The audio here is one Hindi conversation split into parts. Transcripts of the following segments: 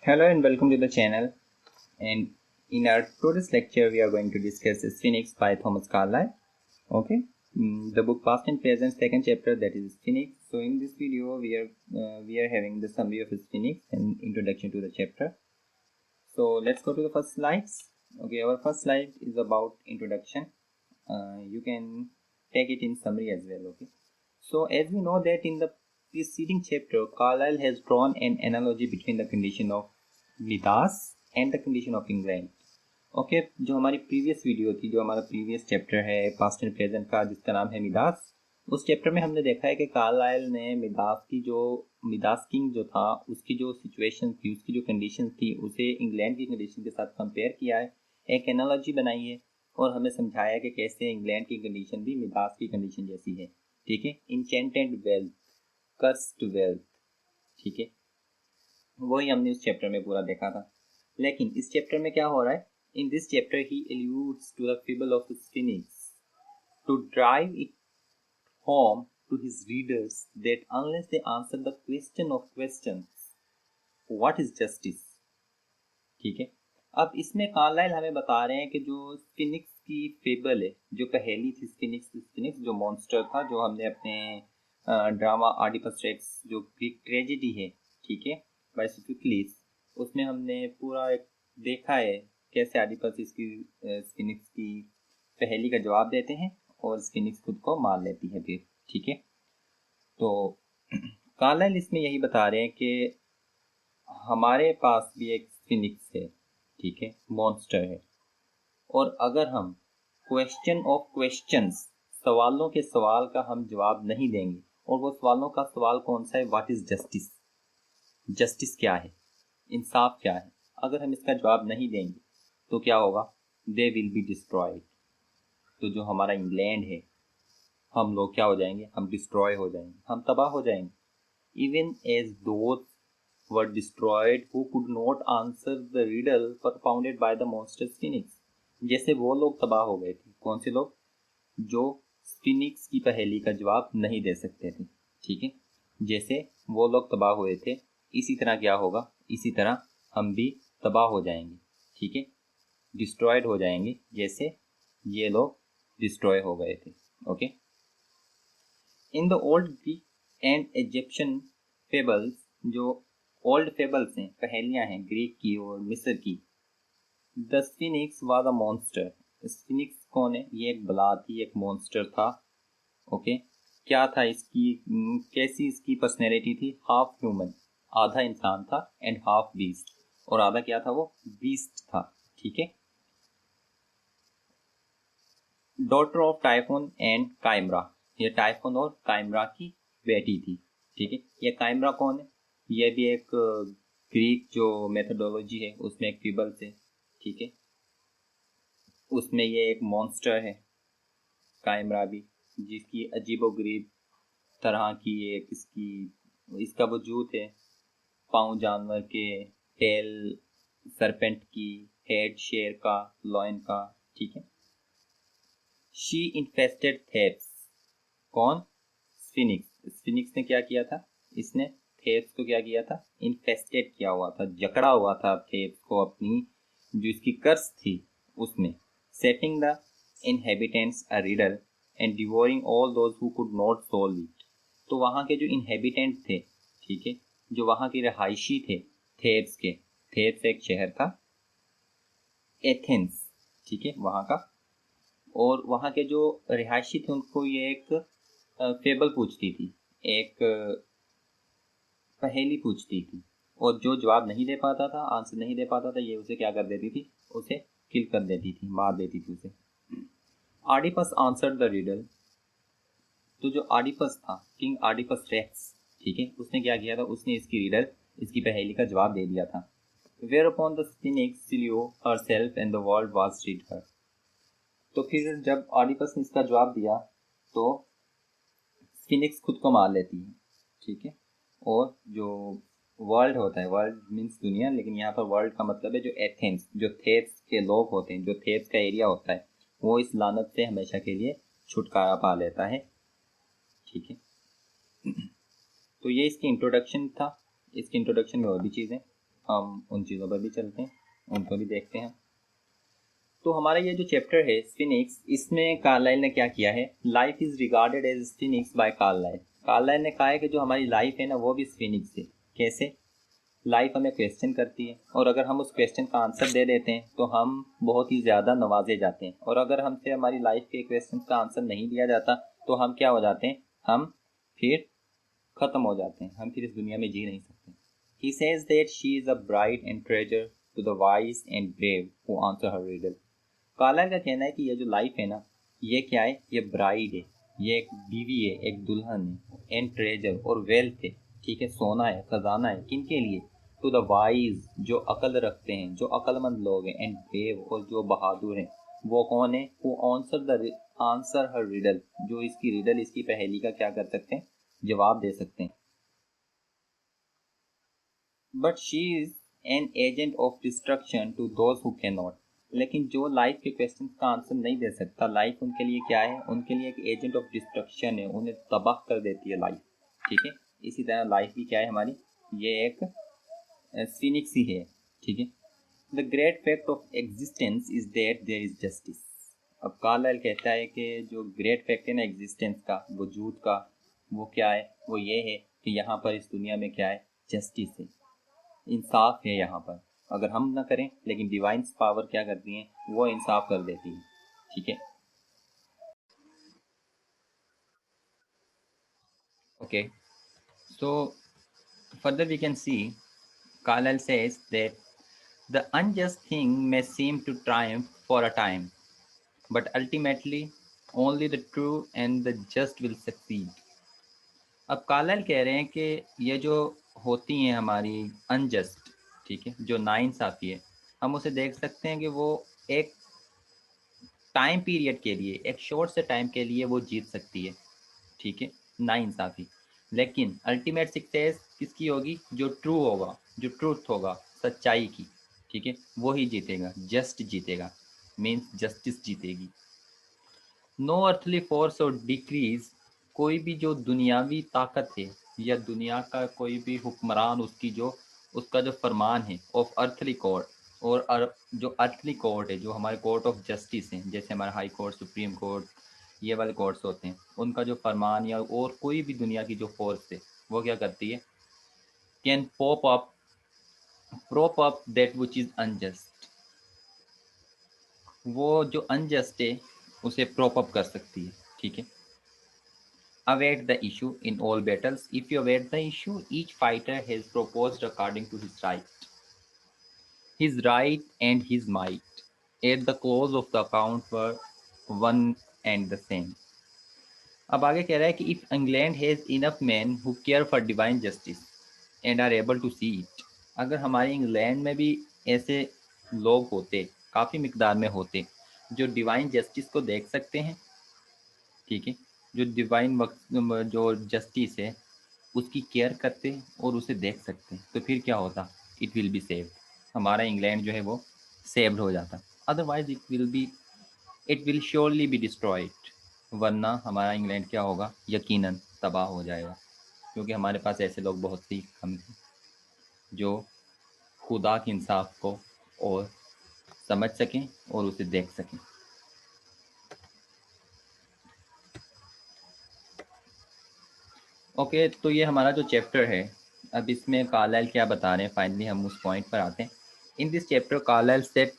Hello and welcome to the channel. And in our today's lecture, we are going to discuss Sphinx by Thomas Carlyle. Okay, the book Past and Present, second chapter, that is Sphinx. So in this video, we are having the summary of Sphinx and introduction to the chapter. So let's go to the first slides. Okay, our first slide is about introduction. You can take it in summary as well. Okay, so as we know that in the preceding chapter, Carlyle has drawn an analogy between the condition of Midas and the condition of England. Okay, जो हमारी प्रीवियस वीडियो थी, जो हमारा प्रीवियस चैप्टर है पास्ट एंड प्रेजेंट का, जिसका नाम है मिदास, उस चैप्टर में हमने देखा है कि कार्लाइल ने मिदास किंग जो था, उसकी जो सिचुएशन थी, उसकी जो कंडीशन थी, उसे इंग्लैंड की कंडीशन के साथ कंपेयर किया है, एक एनालॉजी बनाई है और हमें समझाया कि कैसे इंग्लैंड की कंडीशन भी मिदास की कंडीशन जैसी है। ठीक है, इंचेंटेड वेल्थ, कर्स्ड वेल्थ, ठीक है, वही हमने उस चैप्टर में पूरा देखा था। लेकिन इस चैप्टर में क्या हो रहा है? इन this chapter he alludes to the fable of Sphinx to drive it home to his readers that unless they answer the question of questions, what is justice? ठीक है, अब इसमें कार्लाइल हमें बता रहे हैं कि जो स्फिनिक्स की फेबल है, जो पहेली थी, स्फिनिक्स जो मॉन्स्टर था, जो हमने अपने ड्रामा ऑडिपस रेक्स, जो ग्रीक ट्रेजेडी है, ठीक है, बाय सोफोक्लिस, उसमें हमने पूरा एक देखा है कैसे ऑडिपस इसकी स्फिनिक्स की पहेली का जवाब देते हैं और स्फिनिक्स खुद को मार लेती है फिर। ठीक है, तो कार्लाइल इसमें यही बता रहे हैं कि हमारे पास भी एक स्फिनिक्स है, ठीक है, मॉन्स्टर है, और अगर हम क्वेश्चन ऑफ क्वेश्चंस, सवालों के सवाल का हम जवाब नहीं देंगे, और वो सवालों का सवाल कौन सा है? What is justice? जस्टिस क्या है, इंसाफ क्या है? अगर हम इसका जवाब नहीं देंगे तो क्या होगा? They will be destroyed. तो जो हमारा इंग्लैंड है, हम लोग क्या हो जाएंगे? हम डिस्ट्रॉय हो जाएंगे, हम तबाह हो जाएंगे। Even as those were destroyed who could not answer the riddle propounded by the monster Sphinx। जैसे वो लोग तबाह हो गए थे। कौन से लोग? जो स्फिनिक्स की पहेली का जवाब नहीं दे सकते थे। ठीक है, जैसे वो लोग तबाह हुए थे, इसी तरह क्या होगा? इसी तरह हम भी तबाह हो जाएंगे। ठीक है, डिस्ट्रॉयड हो जाएंगे, जैसे ये लोग डिस्ट्रॉय हो गए थे। Okay, in the old Greek and Egyptian fables, जो ओल्ड फेबल्स हैं, पहेलियां हैं ग्रीक की और मिस्र की, द स्फिनिक्स वाज अ मॉन्स्टर। स्फिनिक्स कौन है? ये एक बला थी, एक मॉन्स्टर था। ओके, क्या था इसकी, कैसी इसकी पर्सनैलिटी थी? हाफ ह्यूमन, आधा इंसान था, एंड हाफ बीस्ट, और आधा क्या था? वो बीस्ट था। ठीक है, डॉटर ऑफ टाइफोन एंड काइमरा, ये टाइफोन और काइमरा की बेटी थी। ठीक है, ये काइमरा कौन है? ये भी एक ग्रीक जो मेथोडोलॉजी है उसमें एक फेबल है। ठीक है, उसमें ये एक मॉन्स्टर है काइमरा भी, जिसकी अजीबोगरीब तरह की एक इसका वजूद है, पाँव जानवर के, टेल सरपेंट की, हेड शेर का, लॉयन का। ठीक है, शी इन्फेस्टेड थेब्स। कौन? स्फिनिक्स। स्फिनिक्स ने क्या किया था? इसने थेब्स को क्या किया था? इन्फेस्टेड किया हुआ था, जकड़ा हुआ था थेब्स को अपनी जो इसकी कर्स थी उसमें, setting the inhabitants a riddle and devouring all those who could not solve it. तो वहाँ के जो इनहेबिटेंट थे, ठीक है, जो वहाँ के रहायशी थे थेब्स के, थेब्स एक शहर था, एथेंस, ठीक है, वहाँ का, और वहाँ के जो रिहायशी थे उनको ये एक फेबल पूछती थी, एक पहेली पूछती थी, और जो जवाब नहीं दे पाता था, आंसर नहीं दे पाता था, ये उसे क्या कर देती थी? उसे किल कर देती थी, मार देती थी उसे। Oedipus answered the riddle. तो जो ऑडिपस था, किंग ऑडिपस रेक्स, ठीक है, उसने क्या किया था? उसने इसकी रिडल, इसकी पहेली का जवाब दे दिया था। Whereupon the Sphinx slew herself and the world was rid her। तो फिर जब ऑडिपस ने इसका जवाब दिया तो स्फिनिक्स खुद को मार लेती है। ठीक है, और जो वर्ल्ड होता है, वर्ल्ड मीन्स दुनिया, लेकिन यहाँ पर वर्ल्ड का मतलब है जो एथेंस, जो थेब्स के लोग होते हैं, जो थेब्स का एरिया होता है, वो इस लानत से हमेशा के लिए छुटकारा पा लेता है। ठीक है, तो ये इसकी इंट्रोडक्शन था। इसकी इंट्रोडक्शन में और भी चीज़ें, हम उन चीज़ों पर भी चलते हैं, उनको भी देखते हैं। तो हमारा ये जो चैप्टर है स्फिनिक्स, इसमें कार्लाइल ने क्या किया है, life is regarded as sphinx by Carlyle. Carlyle ने कहा है कि जो हमारी लाइफ है ना वो भी स्फिनिक्स है। कैसे? लाइफ हमें क्वेश्चन करती है और अगर हम उस क्वेश्चन का आंसर दे देते हैं तो हम बहुत ही ज़्यादा नवाजे जाते हैं, और अगर हमसे हमारी लाइफ के क्वेश्चन का आंसर नहीं दिया जाता तो हम क्या हो जाते हैं, हम फिर ख़त्म हो जाते हैं, हम फिर इस दुनिया में जी नहीं सकते। He says that she is a bride and treasure to the wise and brave who answer her riddle. Carlyle का कहना है कि ये जो लाइफ है ना, ये क्या है, ये ब्राइड है, ये एक बीवी है, एक दुल्हन है, एंड ट्रेजर और वेल्थ है, ठीक है, सोना है, खजाना है, किनके लिए, टू द वाइज, जो अकल रखते हैं, जो अक्लमंद लोग हैं, एंड ब्रेव, और जो बहादुर हैं। वो कौन है, वो आंसर हर रिडल, जो इसकी रिडल, इसकी पहेली का क्या कर सकते हैं, जवाब दे सकते हैं। But she is an agent of destruction to those who can not. लेकिन जो लाइफ के क्वेश्चन का आंसर नहीं दे सकता, लाइफ उनके लिए क्या है, उनके लिए एक एजेंट ऑफ डिस्ट्रक्शन है, उन्हें तबाह कर देती है लाइफ, ठीक है। इसी तरह लाइफ भी क्या है हमारी, ये एक फिनिक्स ही है, ठीक है। The great fact of existence is that there is justice. अब कार्लाइल कहता है कि जो ग्रेट फैक्ट है ना एग्जिस्टेंस का, वजूद का, वो क्या है, वो ये है कि यहाँ पर इस दुनिया में क्या है, जस्टिस है, इंसाफ है यहाँ पर। अगर हम ना करें लेकिन डिवाइन पावर क्या करती है, वो इंसाफ कर देती है, ठीक है। Okay, so further we can see Carlyle says that the unjust thing may seem to triumph for a time, but ultimately only the true and the just will succeed. अब कार्लाइल कह रहे हैं कि ये जो होती हैं हमारी अनजस्ट, ठीक है, जो नाइंसाफ़ी है, हम उसे देख सकते हैं कि वो एक टाइम पीरियड के लिए, एक शॉर्ट से टाइम के लिए वो जीत सकती है, ठीक है, नाइंसाफ़ी। लेकिन अल्टीमेट सक्सेस किसकी होगी, जो ट्रू होगा, जो ट्रूथ होगा, सच्चाई की, ठीक है, वो ही जीतेगा, जस्ट जीतेगा, मीन्स जस्टिस जीतेगी। नो अर्थली फोर्स और डिक्रीज, कोई भी जो दुनियावी ताकत है या दुनिया का कोई भी हुक्मरान, उसकी जो उसका जो फरमान है, ऑफ अर्थली कोर्ट, और जो अर्थली कोर्ट है, जो हमारे कोर्ट ऑफ जस्टिस हैं, जैसे हमारा हाई कोर्ट, सुप्रीम कोर्ट, ये वाले कोर्ट्स होते हैं, उनका जो फरमान या और कोई भी दुनिया की जो फोर्स है, वो क्या करती है, can prop up that which is unjust, वो जो अनजस्ट है उसे प्रोप अप कर सकती है, ठीक है। Await the issue in all battles. If you await the issue, each fighter has proposed according to his right and his might. At the close of the account were one and the same. अब आगे कह रहा है कि if England has enough men who care for divine justice and are able to see it, अगर हमारे इंग्लैंड में भी ऐसे लोग होते, काफ़ी मिकदार में होते, जो डिवाइन जस्टिस को देख सकते हैं, ठीक है, जो डिवाइन जो जस्टिस है उसकी केयर करते और उसे देख सकते, तो फिर क्या होता, इट विल बी सेव्ड, हमारा इंग्लैंड जो है वो सेव्ड हो जाता। Otherwise it will surely be destroyed, वरना हमारा इंग्लैंड क्या होगा, यकीनन तबाह हो जाएगा, क्योंकि हमारे पास ऐसे लोग बहुत ही कम हैं जो खुदा के इंसाफ को और समझ सकें और उसे देख सकें। ओके, तो ये हमारा जो चैप्टर है, अब इसमें कार्लाइल क्या बता रहे हैं, फाइनली हम उस पॉइंट पर आते हैं। In this chapter Carlyle set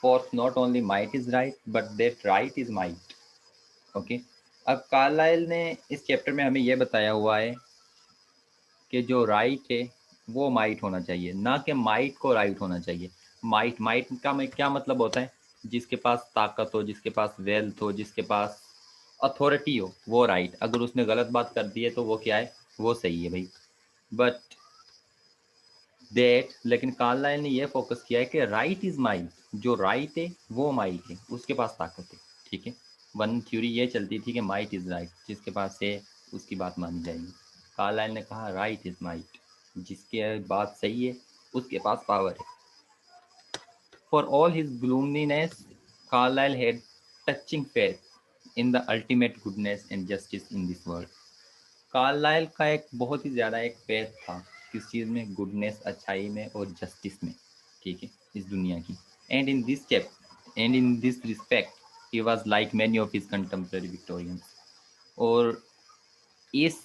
forth not only might is right but that right is might. Okay, अब कार्लाइल ने इस चैप्टर में हमें यह बताया हुआ है कि जो राइट है वो माइट होना चाहिए, ना कि माइट को राइट होना चाहिए। माइट माइट का में क्या मतलब होता है, जिसके पास ताकत हो, जिसके पास वेल्थ हो, जिसके पास अथॉरिटी हो, वो राइट। अगर उसने गलत बात कर दी है तो वो क्या है, वो सही है भाई। बट लेकिन कार्लाइल ने यह फोकस किया है कि राइट इज माइट, जो राइट है वो माइट है, उसके पास ताकत है, ठीक है। वन थ्योरी ये चलती थी कि माइट इज राइट, जिसके पास है उसकी बात मानी जाएगी। कार्लाइल ने कहा राइट इज माइट, जिसके बात सही है उसके पास पावर है। For all his gloominess, Carlyle had touching faith in the ultimate goodness and justice in this world. Carlyle का एक बहुत ही ज़्यादा एक फेथ था, किस चीज़ में? गुडनेस, अच्छाई में और जस्टिस में, ठीक है, इस दुनिया की। And in this respect he was like many of his contemporary Victorians. और इस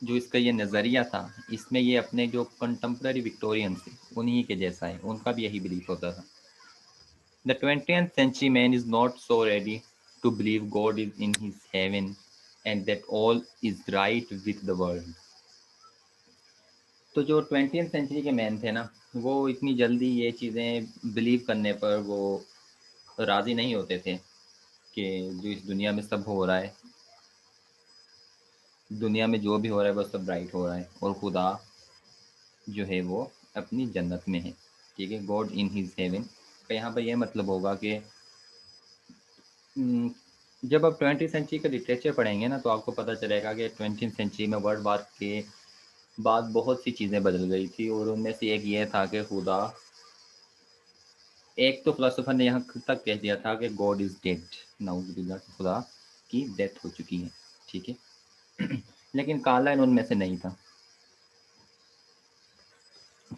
जो इसका ये नज़रिया था, इसमें ये अपने जो कंटेम्पररी विक्टोरियंस थे उन्हीं के जैसा है, उनका भी यही बिलीफ होता था। The 20th century man is not so ready to believe God is in his heaven and that all is right with the world. तो जो 20th सेंचुरी के मैन थे ना, वो इतनी जल्दी ये चीज़ें बिलीव करने पर वो राज़ी नहीं होते थे कि जो इस दुनिया में सब हो रहा है, दुनिया में जो भी हो रहा है वो सब राइट हो रहा है और खुदा जो है वो अपनी जन्नत में है, ठीक है, गॉड इन हिज हेवन का यहाँ पर यह मतलब होगा कि जब आप 20th सेंचुरी का लिटरेचर पढ़ेंगे ना तो आपको पता चलेगा कि 20th सेंचुरी में वर्ल्ड वार के बाद बहुत सी चीज़ें बदल गई थी और उनमें से एक ये था कि खुदा, एक तो फिलोसोफर ने यहाँ तक कह दिया था कि गॉड इज डेड, नाउजुबिल्लाह, खुदा की डेथ हो चुकी है, ठीक है। लेकिन कार्लाइल उनमें से नहीं था।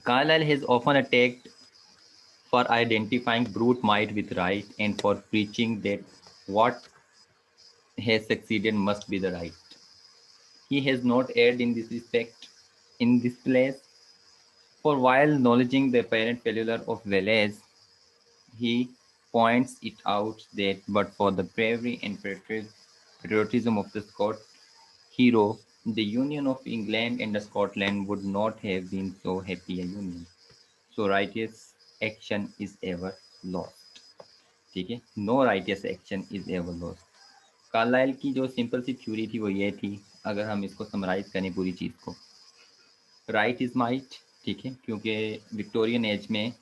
Carlyle has often attacked for identifying brute might with right and for preaching that what has succeeded must be the right. He has not erred in this respect in this place, for while acknowledging the apparent failure of Velez, he points it out that but for the bravery and patriotism of the Scot hero, the union of England and Scotland would not have been so happy a union. So righteous action is ever lost. ठीक है, no righteous action is ever lost. Carlyle की जो सिंपल सी थ्योरी थी वो ये थी, अगर हम इसको समराइज करें पूरी चीज़ को, राइट इज माइट, ठीक है, क्योंकि विक्टोरियन एज में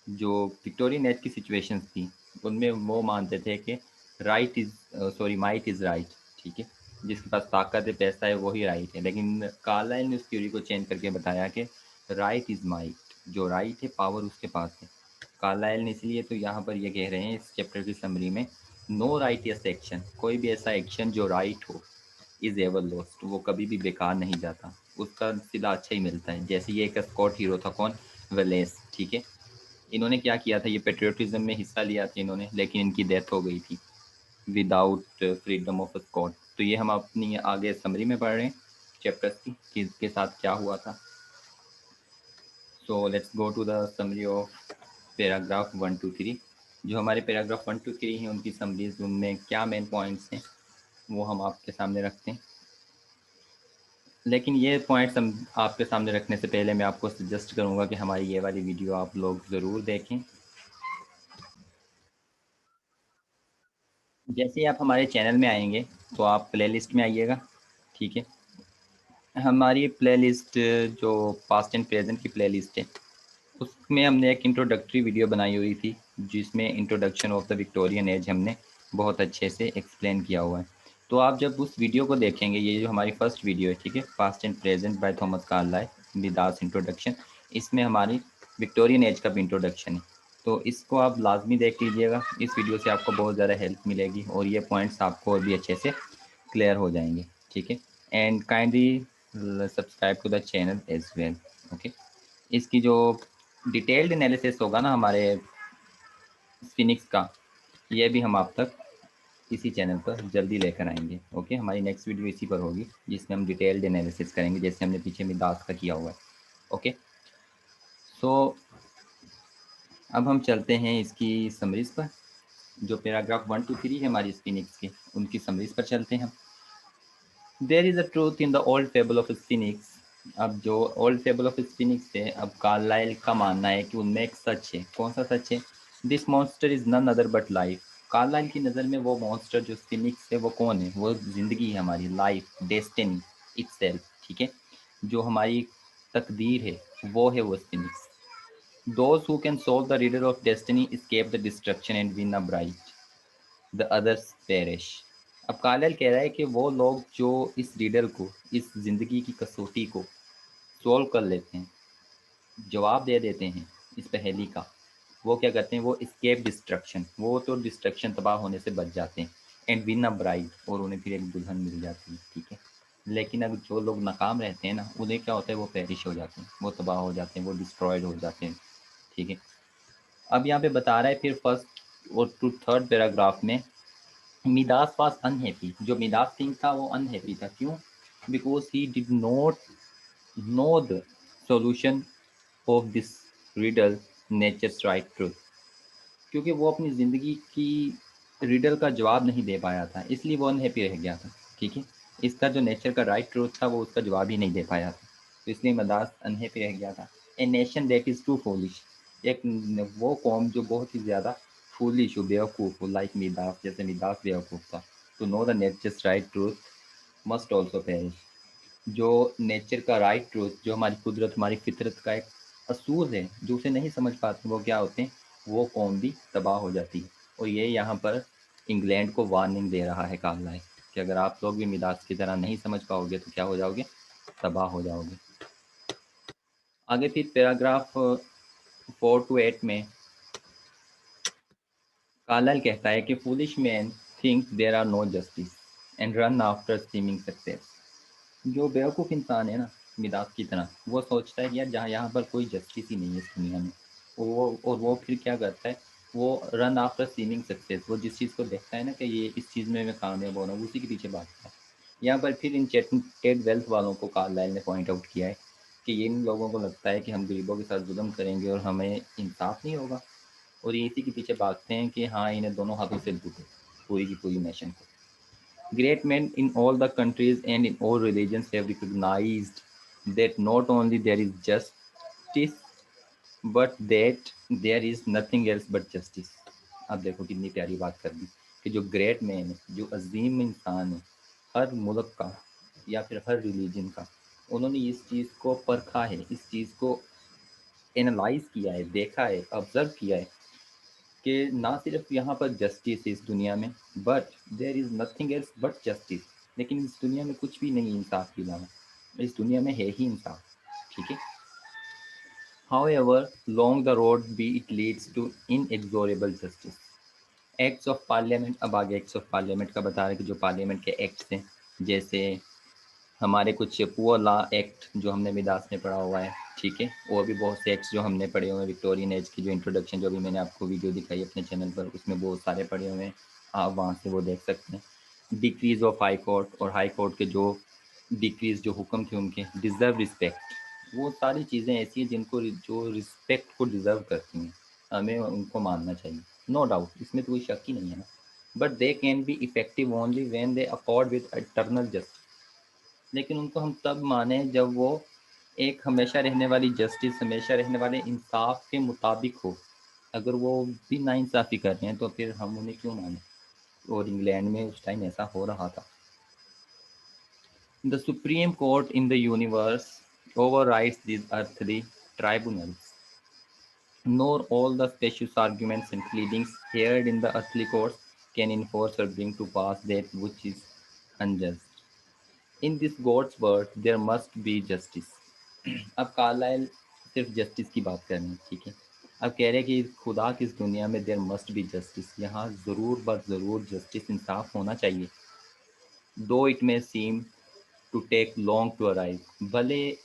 जो विक्टोरियन एज की सिचुएशंस थी उनमें वो मानते थे कि right is sorry might is right, ठीक है, जिसके पास ताकत है, पैसा है, वही राइट है। लेकिन कार्लाइल ने उस थ्योरी को चेंज करके बताया कि राइट इज माइट, जो राइट है पावर उसके पास है। कार्लाइल ने इसलिए तो यहाँ पर ये कह रहे हैं इस चैप्टर की समरी में, नो राइटियस एक्शन, कोई भी ऐसा एक्शन जो राइट हो इज एवर लॉस्ट, वो कभी भी बेकार नहीं जाता, उसका सिला अच्छा ही मिलता है। जैसे ये एक स्कॉट हीरो था, कौन? वेलेस, ठीक है। इन्होंने क्या किया था, ये पेट्रियोटिज्म में हिस्सा लिया था इन्होंने, लेकिन इनकी डेथ हो गई थी विदाउट फ्रीडम ऑफ स्कॉट। तो ये हम अपनी आगे समरी में पढ़ रहे हैं चैप्टर्स की कि इसके साथ क्या हुआ था। So let's go to the summary of paragraph 1 to 3। जो हमारे पैराग्राफ 1 to 3 हैं उनकी समरीज, उनमें क्या मेन पॉइंट्स हैं वो हम आपके सामने रखते हैं। लेकिन ये पॉइंट्स हम आपके सामने रखने से पहले मैं आपको सजेस्ट करूँगा कि हमारी ये वाली वीडियो आप लोग ज़रूर देखें। जैसे ही आप हमारे चैनल में आएंगे तो आप प्लेलिस्ट में आइएगा, ठीक है। हमारी प्लेलिस्ट जो पास्ट एंड प्रेजेंट की प्लेलिस्ट है उसमें हमने एक इंट्रोडक्टरी वीडियो बनाई हुई थी जिसमें introduction of the Victorian age हमने बहुत अच्छे से एक्सप्लेन किया हुआ है। तो आप जब उस वीडियो को देखेंगे, ये जो हमारी फर्स्ट वीडियो है, ठीक है, past and present by Thomas Carlyle with his introduction, इसमें हमारी विक्टोरियन एज का भी इंट्रोडक्शन है। तो इसको आप लाजमी देख लीजिएगा, इस वीडियो से आपको बहुत ज़्यादा हेल्प मिलेगी और ये पॉइंट्स आपको और भी अच्छे से क्लियर हो जाएंगे, ठीक है। And kindly subscribe to the channel as well, okay. इसकी जो डिटेल्ड एनालिसिस होगा ना हमारे फिनिक्स का, ये भी हम आप तक इसी चैनल पर जल्दी लेकर आएंगे, ओके। हमारी नेक्स्ट वीडियो इसी पर होगी जिसमें हम डिटेल्ड एनालिसिस करेंगे जैसे हमने पीछे मिदास का किया हुआ है, ओके। सो अब हम चलते हैं इसकी समरीज पर। जो पैराग्राफ 1 to 3 है हमारी फिनिक्स के, उनकी समरीज पर चलते हैं हम। There is a truth in the old fable of phoenix. अब जो ओल्ड फेबल ऑफ फिनिक्स है, अब कार्लाइल का मानना है कि उनमें एक सच है। कौन सा सच है? This monster is none other but life. Carlyle की नज़र में वो मॉन्स्टर जो फिनिक्स है वो कौन है? वो जिंदगी है हमारी, लाइफ, डेस्टिनी इटसेल्फ, ठीक है, जो हमारी तकदीर है वो है वो Phoenix. Those who can solve the riddle of destiny escape the destruction and win a bride. The others perish. अब कार्लाइल कह रहा है कि वो लोग जो इस रीडर को, इस जिंदगी की कसौटी को सॉल्व कर लेते हैं, जवाब दे देते हैं इस पहेली का, वो क्या करते हैं? वो escape डिस्ट्रक्शन, वो तो डिस्ट्रक्शन, तबाह होने से बच जाते हैं। एंड विन अ ब्राइड, और उन्हें फिर एक दुल्हन मिल जाती है, ठीक है। लेकिन अगर जो लोग नाकाम रहते हैं ना, उन्हें क्या होता है, वो पेरिश हो जाते हैं, वो तबाह हो जाते हैं, वो डिस्ट्रॉयड हो जाते हैं। ठीक है, अब यहाँ पे बता रहा है फिर फर्स्ट और टू थर्ड पैराग्राफ में, मिदास वाज अनहैप्पी। जो मिदास किंग था वो अनहैप्पी था, क्यों? Because he did not know the solution of this riddle, nature's right truth. क्योंकि वो अपनी ज़िंदगी की रिडल का जवाब नहीं दे पाया था, इसलिए वो अनहैप्पी रह गया था। ठीक है, इसका जो नेचर का राइट ट्रूथ था वो उसका जवाब ही नहीं दे पाया था, तो इसलिए मदास अनहैप्पी रह गया था। A nation that is too foolish, एक वो कौम जो बहुत ही ज़्यादा फूलिश हो, बेवकूफ़ हो, लाइक मिदास, जैसे मिदास बेवकूफ़ था। To know the nature's right truth must also perish. जो नेचर का राइट ट्रूथ, जो हमारी कुदरत, हमारी फितरत का एक असूल है, जो उसे नहीं समझ पाते, वो क्या होते हैं, वो कौम भी तबाह हो जाती है। और ये यहाँ पर इंग्लैंड को वार्निंग दे रहा है कार्लाइल कि अगर आप लोग भी मिदास की तरह नहीं समझ पाओगे तो क्या हो जाओगे, तबाह हो जाओगे। आगे फिर पैराग्राफ 4 to 8 में कार्लाइल कहता है कि foolish man think there are no justice and run after seeming success. जो बेवकूफ़ इंसान है ना, मिदास की तरह, वो सोचता है कि यार जहाँ यहाँ पर कोई जस्टिस ही नहीं है इस दुनिया में, वो फिर क्या करता है, वो रन आफ्टर सीमिंग सक्सेस, वो जिस चीज़ को देखता है ना कि ये इस चीज़ में मैं कामयाब हो रहा हूँ, उसी के पीछे भागता है। यहाँ पर फिर इन टेड वेल्थ वालों को कार्लाइल ने पॉइंट आउट किया है कि ये इन लोगों को लगता है कि हम गरीबों के साथ जुल्म करेंगे और हमें इंसाफ नहीं होगा, और ये इसी के पीछे भागते हैं कि हाँ, इन्हें दोनों हाथों से लूटो पूरी की पूरी नेशन को। Great men in all the countries and in all religions have recognized that not only there is justice, but that there is nothing else but justice. अब देखो कितनी प्यारी बात कर दी कि जो ग्रेट मैन है, जो अजीम इंसान है, हर मुल्क का या फिर हर रिलीजन का, उन्होंने इस चीज़ को परखा है, इस चीज़ को एनालाइज किया है, देखा है, ऑब्जर्व किया है कि ना सिर्फ यहाँ पर जस्टिस है इस दुनिया में, but there is nothing else but justice. लेकिन इस दुनिया में कुछ भी नहीं इंसाफ के अलावा, इस दुनिया में है ही इंसाफ। ठीक है, however long the road be it leads to inexorable justice. Acts of parliament, अब आगे एक्ट्स ऑफ पार्लियामेंट का बता रहे कि जो पार्लियामेंट के एक्ट्स हैं, जैसे हमारे कुछ पुअर लॉ एक्ट जो हमने मिदास में पढ़ा हुआ है। ठीक है, और भी बहुत से एक्ट्स जो हमने पढ़े हुए हैं, विक्टोरियन एज की जो इंट्रोडक्शन, जो अभी मैंने आपको वीडियो दिखाई अपने चैनल पर, उसमें बहुत सारे पढ़े हुए हैं, आप वहाँ से वो देख सकते हैं। डिक्रीज ऑफ हाई कोर्ट, और हाई कोर्ट के जो डिक्रीज, जो हुक्म थे उनके, डिज़र्व रिस्पेक्ट, वो सारी चीज़ें ऐसी हैं जिनको, जो रिस्पेक्ट को डिज़र्व करती हैं, हमें उनको मानना चाहिए, नो डाउट, इसमें तो कोई शक ही नहीं है ना। But they can be effective only when they accord with eternal justice. लेकिन उनको हम तब माने जब वो एक हमेशा रहने वाली जस्टिस, हमेशा रहने वाले इंसाफ के मुताबिक हो। अगर वो भी नाइंसाफ़ी कर रहे हैं तो फिर हम उन्हें क्यों माने? और इंग्लैंड में उस टाइम ऐसा हो रहा था। The supreme court in the universe overrides these earthly tribunals, nor all the specious arguments and pleadings heard in the earthly courts can enforce or bring to pass that which is unjust. In this God's word there must be justice. अब कार्लाइल सिर्फ जस्टिस की बात कर रहे हैं। ठीक है, अब कह रहे हैं कि खुदा की इस दुनिया में देयर मस्ट बी जस्टिस, यहाँ ज़रूर ब ज़रूर जस्टिस, इंसाफ होना चाहिए। Though it may seem to take long to arrive, भले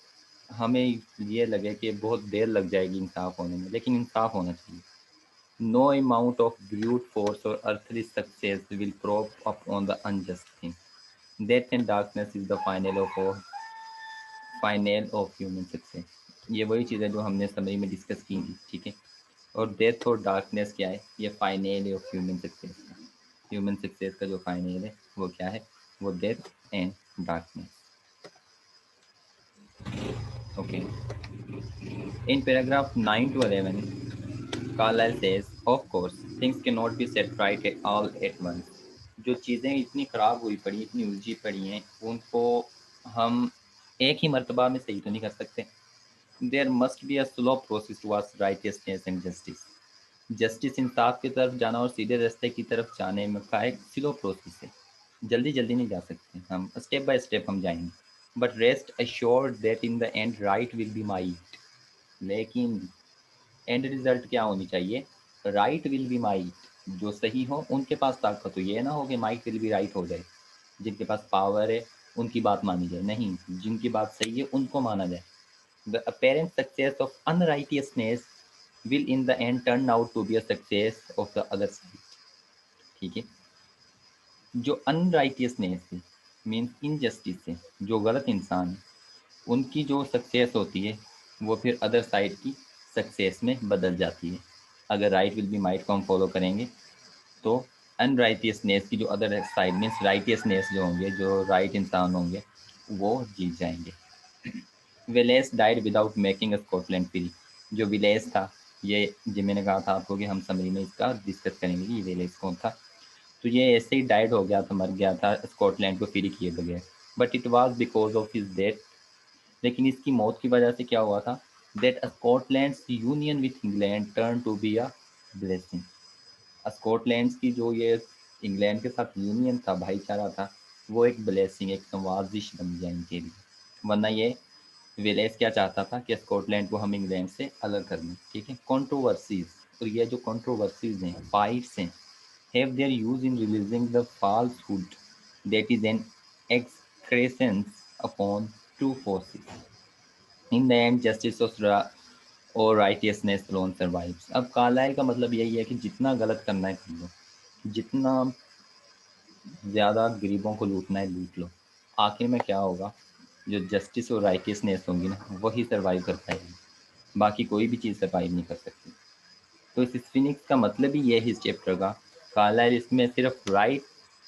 हमें ये लगे कि बहुत देर लग जाएगी इंसाफ होने में, लेकिन इंसाफ होना चाहिए। No amount of brute force और earthly success will prop up on the unjust thing. Death and darkness is the final of human success. ये वही चीज़ है जो हमने समरी में डिस्कस की थी। ठीक है, और डेथ और डार्कनेस क्या है, ये फाइनल ऑफ ह्यूमन सक्सेस का, ह्यूमन सक्सेस का जो फाइनल है वो क्या है, वो death and darkness. Okay, in paragraph 9 to 11 Carlyle says, of course things can not be set right at all at once. जो चीज़ें इतनी ख़राब हुई पड़ी, इतनी उलझी पड़ी हैं, उनको हम एक ही मर्तबा में सही तो नहीं कर सकते। There must be a slow process towards righteousness and justice. Justice, इंसाफ की तरफ जाना और सीधे रास्ते की तरफ जाने में का एक स्लो प्रोसेस है। जल्दी जल्दी नहीं जा सकते हम, स्टेप बाय स्टेप हम जाएंगे। But rest assured that in the and right will be might. लेकिन एंड रिजल्ट क्या होनी चाहिए, राइट विल बी माइट। जो सही हो उनके पास ताकत हो, ये ना हो कि माइट विल बी राइट हो जाए। जिनके पास पावर है उनकी बात मानी जाए, नहीं, जिनकी बात सही है उनको माना जाए। The apparent success of unrighteousness will in the end turn out to be a success of the other side. ठीक है, जो अनराइटियसनेस है मीन्स इनजस्टिस है, जो गलत इंसान है, उनकी जो सक्सेस होती है वो फिर अदर साइड की सक्सेस में बदल जाती है। अगर राइट विल बी माइट को हम फॉलो करेंगे तो अनराइटियसनेस की जो अदर साइड मीन्स राइटियसनेस जो होंगे, जो राइट इंसान होंगे, वो जीत जाएंगे। Wallace died without making a Scotland free. जो विलेस था, ये जो मैंने कहा था आपको कि हम समरी में इसका डिस्कस करेंगे कि ये विलेस कौन था। तो ये ऐसे ही डाइड हो गया था, मर गया था स्कॉटलैंड को फ्री किए बगैर, but it was because of his death. लेकिन इसकी मौत की वजह से क्या हुआ था, that Scotland union with England turn to be a blessing. Scotland की जो ये इंग्लैंड के साथ यूनियन था, भाईचारा था, वो एक ब्लेसिंग, एक नवाजिश बन गया इनके लिए। वरना ये विलेस क्या चाहता था कि स्कॉटलैंड को हम इंग्लैंड से अलग कर दें। ठीक है, कंट्रोवर्सीज, और ये जो कंट्रोवर्सीज हैं, फाइट्स हैं, have their use in releasing the falsehood that is an excrescence upon true forces. In the end, justice और righteousness alone survives. अब कार्लाइल का मतलब यही है कि जितना गलत करना है कर लो, जितना ज़्यादा गरीबों को लूटना है लूट लो, आखिर में क्या होगा, जो जस्टिस और राइटियसनेस होंगी ना, वही सर्वाइव कर पाएगी, बाकी कोई भी चीज़ सर्वाइव नहीं कर सकती। तो इस स्फिनिक्स का मतलब ही ये है इस चैप्टर का। कार्लाइल इसमें सिर्फ राइट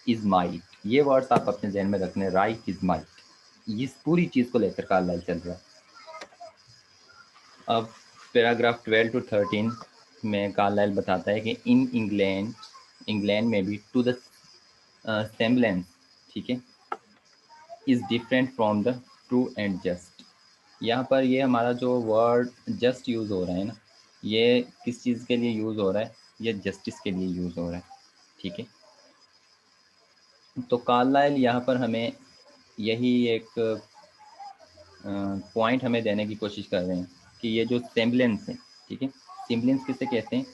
इज माइट, ये वर्ड्स आप अपने जहन में रखने, राइट इज माइट, इस पूरी चीज़ को लेकर कार्लाइल चल रहा है। अब पैराग्राफ 12 to 13 में कार्लाइल बताता है कि इन इंग्लैंड, इंग्लैंड में भी टू द सेम्बलेंस, ठीक है, is different from the true and just. यहाँ पर ये हमारा जो वर्ड जस्ट यूज़ हो रहा है ना, ये किस चीज़ के लिए यूज़ हो रहा है, ये जस्टिस के लिए यूज़ हो रहा है। ठीक है, तो कार्लाइल यहाँ पर हमें यही एक पॉइंट हमें देने की कोशिश कर रहे हैं कि ये जो सेम्बलेंस है, ठीक है, सिम्बलेंस किसे कहते हैं,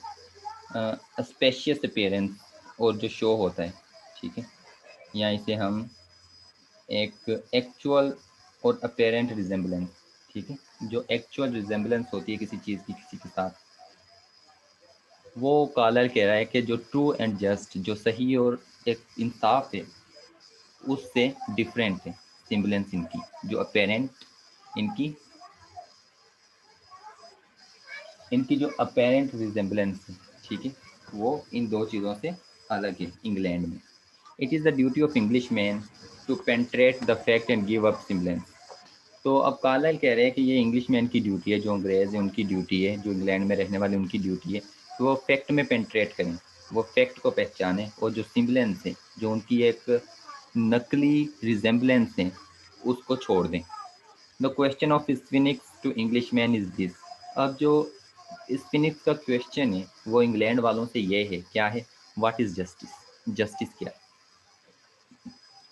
स्पेशियस अपीयरेंस और जो शो होता है, ठीक है, या इसे हम एक एक्चुअल और अपेरेंट रिजेंबलेंस, ठीक है, जो एक्चुअल रिजेंबलेंस होती है किसी चीज़ की किसी के साथ, वो कार्लाइल कह रहा है कि जो ट्रू एंड जस्ट, जो सही और एक इंसाफ है, उससे डिफरेंट है सिम्बलेंस इनकी, जो अपेरेंट इनकी इनकी जो अपेरेंट रिजेंबलेंस है, ठीक है, वो इन दो चीज़ों से अलग है इंग्लैंड में। It is the duty of English man to penetrate the fact and give up semblance. तो अब कार्लाइल कह रहे हैं कि ये इंग्लिश मैन की ड्यूटी है, जो अंग्रेज़ है उनकी ड्यूटी है, जो इंग्लैंड में रहने वाले उनकी ड्यूटी है कि वो फैक्ट में पेंट्रेट करें, वो फैक्ट को पहचानें, और जो सिम्बलेंस है, जो उनकी एक नकली रिजेंबलेंस है, उसको छोड़ दें। The question of Sphinx to English man is this. अब जो स्फिनिक्स का क्वेश्चन है वो इंग्लैंड वालों से ये है, क्या है, व्हाट इज जस्टिस, जस्टिस क्या है।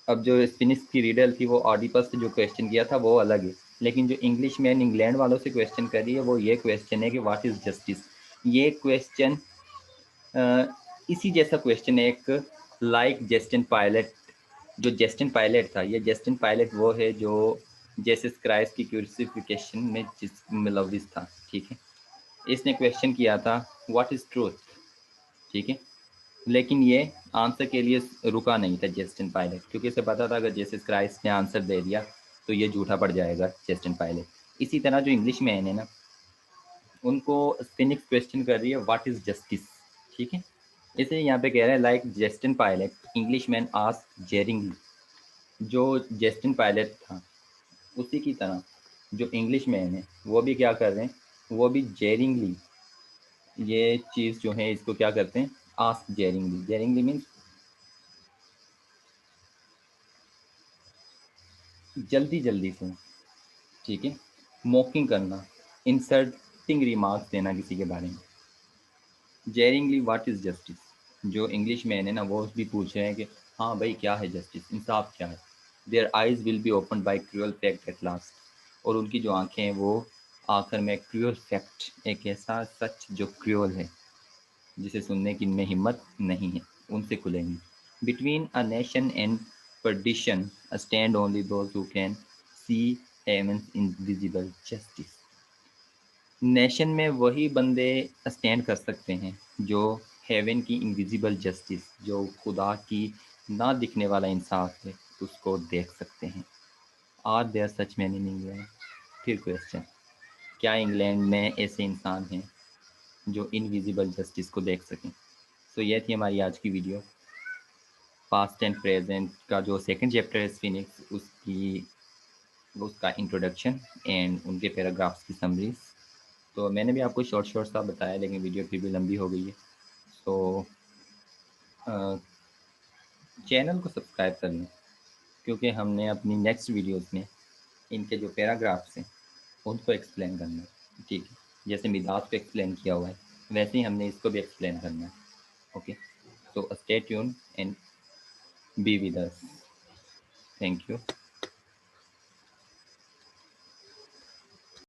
अब जो स्फिनिक्स की रीडल थी वो ऑडिपस से जो क्वेश्चन किया था वो अलग है, लेकिन जो इंग्लिश मैन इंग्लैंड वालों से क्वेश्चन कर रही है वो ये क्वेश्चन है कि व्हाट इज जस्टिस। ये क्वेश्चन इसी जैसा क्वेश्चन है, एक लाइक जेस्टिन पायलट, जो जेस्टिन पायलट था, ये जेस्टिन पायलट वो है जो जेसस क्राइस्ट की क्रूसिफिकेशन में जिस मुलविस था। ठीक है, इसने क्वेश्चन किया था व्हाट इज ट्रूथ। ठीक है, लेकिन ये आंसर के लिए रुका नहीं था जेस्टिन पायलट, क्योंकि इसे पता था अगर जेसस क्राइस्ट ने आंसर दे दिया तो ये झूठा पड़ जाएगा जेस्टिन पायलट। इसी तरह जो इंग्लिश मैन है ना, उनको फिनिक्स क्वेश्चन कर रही है व्हाट इज जस्टिस। ठीक है, इसे यहाँ पे कह रहे हैं like jesting Pilate English man ask jeeringly. जो जेस्टिन पायलट था उसी की तरह जो इंग्लिश मैन है वो भी क्या कर रहे हैं, वो भी जेरिंगली ये चीज़ जो है इसको क्या करते हैं, आस्क जेरिंगली। जेरिंगली मीन्स जल्दी जल्दी से, ठीक है, मॉकिंग करना, इंसल्टिंग रिमार्क्स देना किसी के बारे में। जेरिंगली व्हाट इज जस्टिस, जो इंग्लिश मैन है ना वो भी पूछ रहे हैं कि हाँ भाई क्या है जस्टिस, इंसाफ क्या है। Their eyes will be open by cruel fact at last, और उनकी जो आंखें हैं वो आखिर में क्रूअल फैक्ट, एक ऐसा सच जो क्रूअल है, जिसे सुनने की इनमें हिम्मत नहीं है, उनसे खुलेंगी। Between a nation and perdition, stand only those who can see heaven's invisible justice. Nation में वही बंदे स्टैंड कर सकते हैं जो हेवन की इनविजिबल जस्टिस, जो खुदा की ना दिखने वाला इंसाफ है, उसको देख सकते हैं। Are there such man in England? फिर क्वेश्चन, क्या इंग्लैंड में ऐसे इंसान हैं जो इनविजिबल जस्टिस को देख सकें? सो ये थी हमारी आज की वीडियो। पास्ट एंड प्रेजेंट का जो सेकंड चैप्टर है फिनिक्स, उसका इंट्रोडक्शन एंड उनके पैराग्राफ्स की समरीज। तो मैंने भी आपको शॉर्ट शॉर्ट सा बताया, लेकिन वीडियो फिर भी लंबी हो गई है। तो चैनल को सब्सक्राइब कर लें, क्योंकि हमने अपनी नेक्स्ट वीडियोस में इनके जो पैराग्राफ्स हैं उनको एक्सप्लेन करना है। ठीक है, जैसे मिदास को एक्सप्लेन किया हुआ है, वैसे ही हमने इसको भी एक्सप्लेन करना है। Okay, so stay tuned and be with us. Thank you.